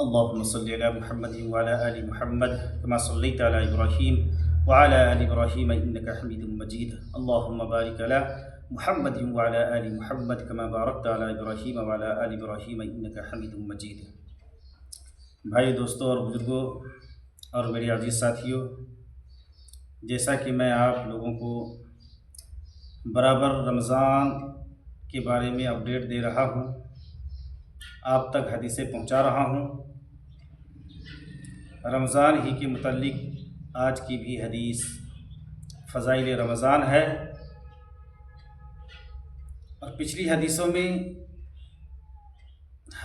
اللهم صل على محمد وعلى آل محمد كما صليت على إبراهيم وعلى آل إبراهيم إنك حميد مجيد. اللهم بارك على محمد وعلى آل محمد كما باركت على إبراهيم وعلى آل إبراهيم إنك حميد مجيد. بھائی دوستوں اور بزرگوں اور میری عزیز ساتھیوں، جیسا کہ میں آپ لوگوں کو برابر رمضان کے بارے میں اپڈیٹ دے رہا ہوں، آپ تک حدیثیں پہنچا رہا ہوں، رمضان ہی کے متعلق آج کی بھی حدیث فضائل رمضان ہے. اور پچھلی حدیثوں میں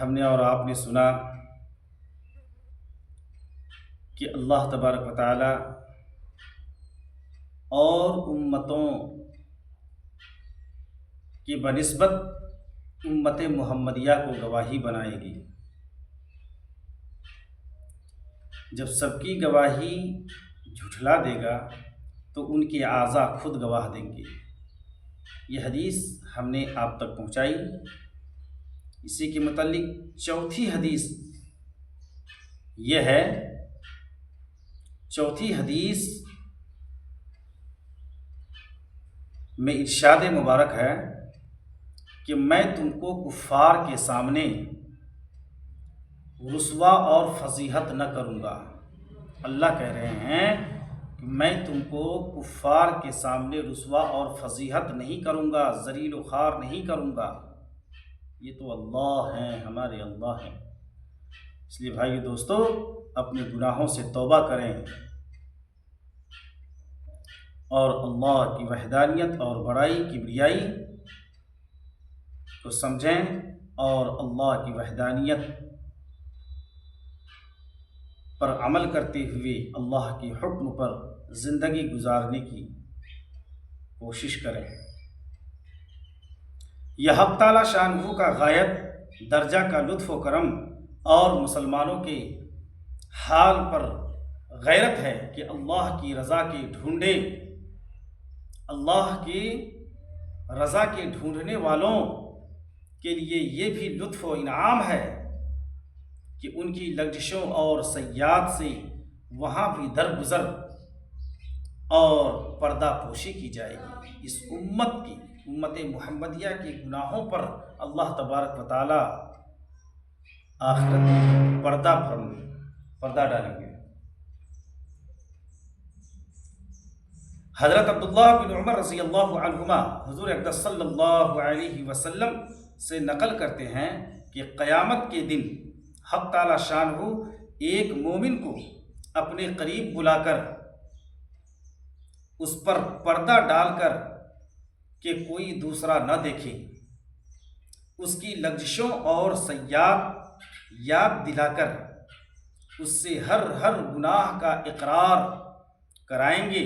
ہم نے اور آپ نے سنا کہ اللہ تبارک و تعالی اور امتوں کی بنسبت امت محمدیہ کو گواہی بنائے گی. جب سب کی گواہی جھٹلا دے گا تو ان کے اعضاء خود گواہ دیں گے. یہ حدیث ہم نے آپ تک پہنچائی. اسی کے متعلق چوتھی حدیث یہ ہے. چوتھی حدیث میں ارشاد مبارک ہے کہ میں تم کو کفار کے سامنے رسوا اور فضیحت نہ کروں گا. اللہ کہہ رہے ہیں کہ میں تم کو کفار کے سامنے رسوا اور فضیحت نہیں کروں گا، ذلیل و خوار نہیں کروں گا. یہ تو اللہ ہیں، ہمارے اللہ ہیں. اس لیے بھائی دوستو، اپنے گناہوں سے توبہ کریں اور اللہ کی وحدانیت اور بڑائی کبریائی کو سمجھیں اور اللہ کی وحدانیت پر عمل کرتے ہوئے اللہ کے حکم پر زندگی گزارنے کی کوشش کریں. یہ حق تعالی شانہ کا غایت درجہ کا لطف و کرم اور مسلمانوں کے حال پر غیرت ہے کہ اللہ کی رضا کے ڈھونڈے، اللہ کی رضا کے ڈھونڈنے والوں کے لیے یہ بھی لطف و انعام ہے کہ ان کی لغزشوں اور سیئات سے وہاں بھی درگزر اور پردہ پوشی کی جائے گی. اس امت محمدیہ کے گناہوں پر اللہ تبارک و تعالی آخرت میں پردہ ڈالیں گے. حضرت عبداللہ بن عمر رضی اللہ عنہما حضور اقدس صلی اللہ علیہ وسلم سے نقل کرتے ہیں کہ قیامت کے دن حق تعالی شانہ ایک مومن کو اپنے قریب بلا کر اس پر پردہ ڈال کر کہ کوئی دوسرا نہ دیکھے، اس کی لغزشوں اور سیئات یاد دلا کر اس سے ہر گناہ کا اقرار کرائیں گے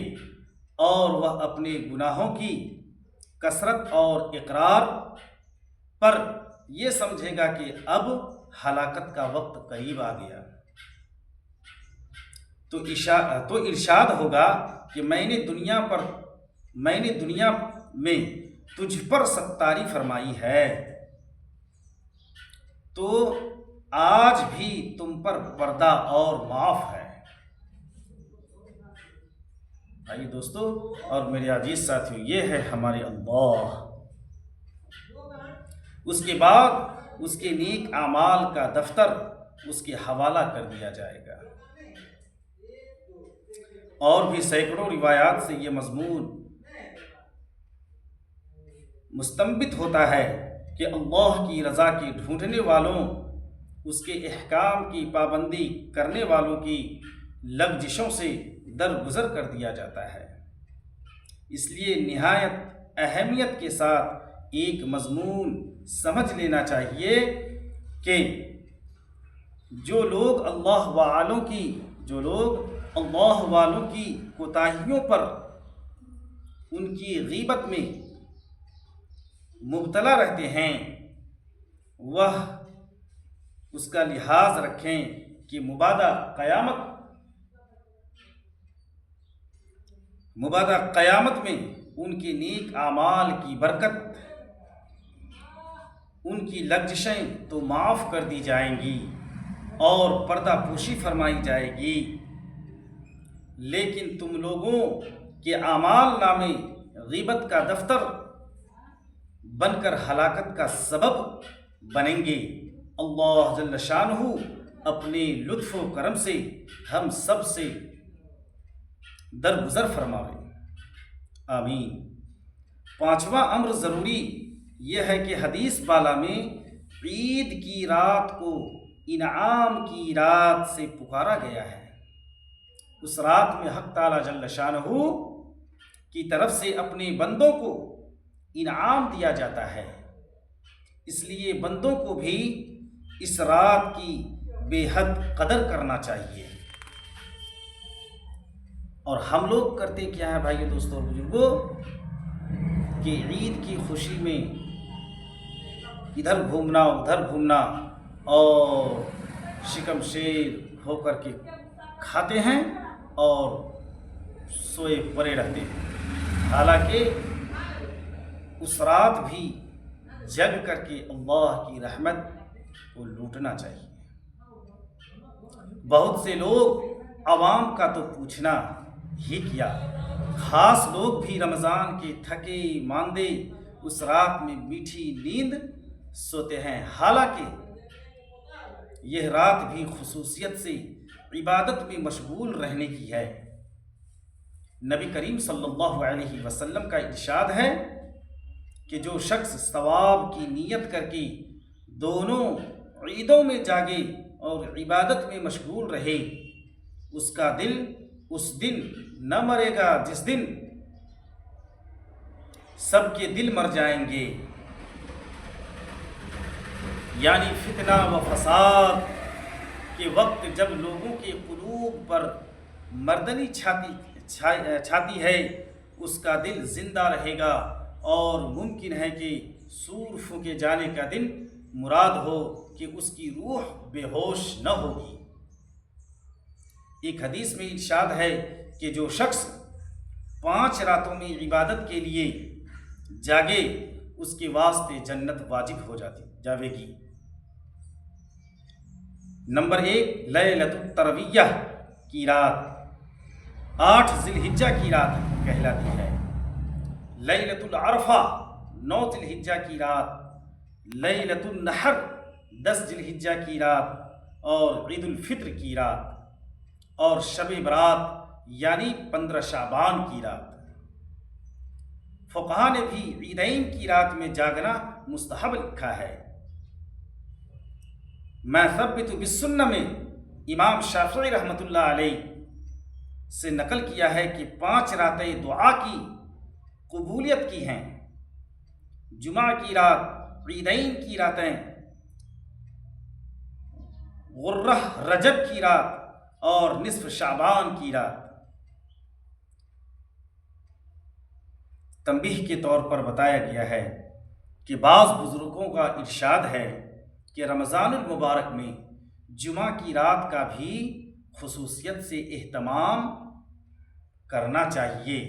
اور وہ اپنے گناہوں کی کثرت اور اقرار پر یہ سمجھے گا کہ اب ہلاکت کا وقت قریب آ گیا. تو ارشاد ہوگا کہ میں نے دنیا میں تجھ پر ستاری فرمائی ہے، تو آج بھی تم پر پردہ اور معاف ہے. بھائی دوستو اور میرے عزیز ساتھیوں، یہ ہے ہمارے اللہ. اس کے بعد اس کے نیک اعمال کا دفتر اس کے حوالہ کر دیا جائے گا. اور بھی سینکڑوں روایات سے یہ مضمون مستنبط ہوتا ہے کہ اللہ کی رضا کے ڈھونڈنے والوں، اس کے احکام کی پابندی کرنے والوں کی لغزشوں سے درگزر کر دیا جاتا ہے. اس لیے نہایت اہمیت کے ساتھ ایک مضمون سمجھ لینا چاہیے کہ جو لوگ اللہ والوں کی کوتاہیوں پر، ان کی غیبت میں مبتلا رہتے ہیں، وہ اس کا لحاظ رکھیں کہ مبادا قیامت میں ان کے نیک اعمال کی برکت ان کی لغزشیں تو معاف کر دی جائیں گی اور پردہ پوشی فرمائی جائے گی، لیکن تم لوگوں کے اعمال نامے غیبت کا دفتر بن کر ہلاکت کا سبب بنیں گے۔ اللہ جل شانہ اپنے لطف و کرم سے ہم سب سے درگزر فرماوے، آمین۔ پانچواں امر ضروری یہ ہے کہ حدیث بالا میں عید کی رات کو انعام کی رات سے پکارا گیا ہے۔ اس رات میں حق تعالی جل شانہ کی طرف سے اپنے بندوں کو انعام دیا جاتا ہے، اس لیے بندوں کو بھی اس رات کی بے حد قدر کرنا چاہیے۔ اور ہم لوگ کرتے کیا ہے بھائیو، دوستوں اور بزرگوں، کہ عید کی خوشی میں ادھر گھومنا ادھر گھومنا اور شکم شیر ہو کر کے کھاتے ہیں اور سوئے پڑے رہتے ہیں، حالانکہ اس رات بھی جگ کر کے اللہ کی رحمت کو لوٹنا چاہیے۔ بہت سے لوگ عوام کا تو پوچھنا ہی کیا، خاص لوگ بھی رمضان کے تھکے ماندے اس رات میں میٹھی نیند سوتے ہیں، حالانکہ یہ رات بھی خصوصیت سے عبادت میں مشغول رہنے کی ہے۔ نبی کریم صلی اللہ علیہ وسلم کا ارشاد ہے کہ جو شخص ثواب کی نیت کر کے دونوں عیدوں میں جاگے اور عبادت میں مشغول رہے، اس کا دل اس دن نہ مرے گا جس دن سب کے دل مر جائیں گے، یعنی فتنہ و فساد کے وقت جب لوگوں کے قلوب پر مردنی چھاتی ہے، اس کا دل زندہ رہے گا، اور ممکن ہے کہ سور پھونکے جانے کا دن مراد ہو کہ اس کی روح بے ہوش نہ ہوگی۔ ایک حدیث میں ارشاد ہے کہ جو شخص 5 راتوں میں عبادت کے لیے جاگے، اس کے واسطے جنت واجب ہو جاوے گی۔ نمبر 1، لیلۃ الترویہ کی رات 8 ذی الحجہ کی رات کہلاتی ہے۔ لیلۃ العرفہ 9 ذی الحجہ کی رات، لیلۃ النحر 10 ذی الحجہ کی رات، اور عید الفطر کی رات، اور شب برات یعنی 15 شعبان کی رات۔ فقہا نے بھی عیدین کی رات میں جاگنا مستحب لکھا ہے۔ میں ثبت بالسنہ میں امام شافعی رحمۃ اللہ علیہ سے نقل کیا ہے کہ 5 راتیں دعا کی قبولیت کی ہیں: جمعہ کی رات، عیدین کی راتیں، غرہ رجب کی رات، اور نصف شعبان کی رات۔ تنبیہ کے طور پر بتایا گیا ہے کہ بعض بزرگوں کا ارشاد ہے کہ رمضان المبارک میں جمعہ کی رات کا بھی خصوصیت سے اہتمام کرنا چاہیے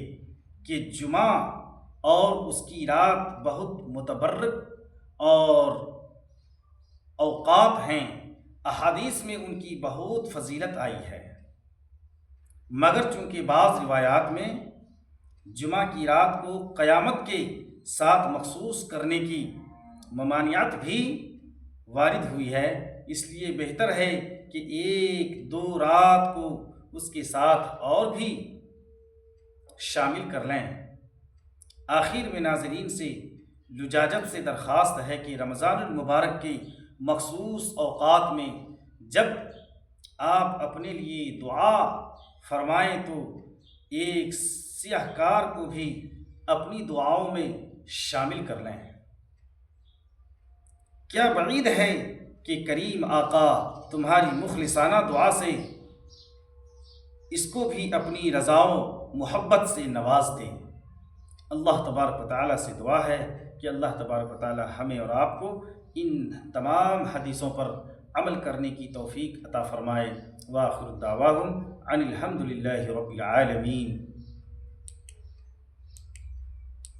کہ جمعہ اور اس کی رات بہت متبرک اور اوقات ہیں، احادیث میں ان کی بہت فضیلت آئی ہے، مگر چونکہ بعض روایات میں جمعہ کی رات کو قیامت کے ساتھ مخصوص کرنے کی ممانعت بھی وارد ہوئی ہے، اس لیے بہتر ہے کہ 1-2 رات کو اس کے ساتھ اور بھی شامل کر لیں۔ آخر میں ناظرین سے لجاجت سے درخواست ہے کہ رمضان المبارک کے مخصوص اوقات میں جب آپ اپنے لیے دعا فرمائیں تو ایک سیاہ کار کو بھی اپنی دعاؤں میں شامل کر لیں۔ کیا بعید ہے کہ کریم آقا تمہاری مخلصانہ دعا سے اس کو بھی اپنی رضا و محبت سے نواز دیں۔ اللہ تبارک و تعالیٰ سے دعا ہے کہ اللہ تبارک و تعالیٰ ہمیں اور آپ کو ان تمام حدیثوں پر عمل کرنے کی توفیق عطا فرمائے۔ وآخر دعواہم ان الحمد للہ رب العالمین۔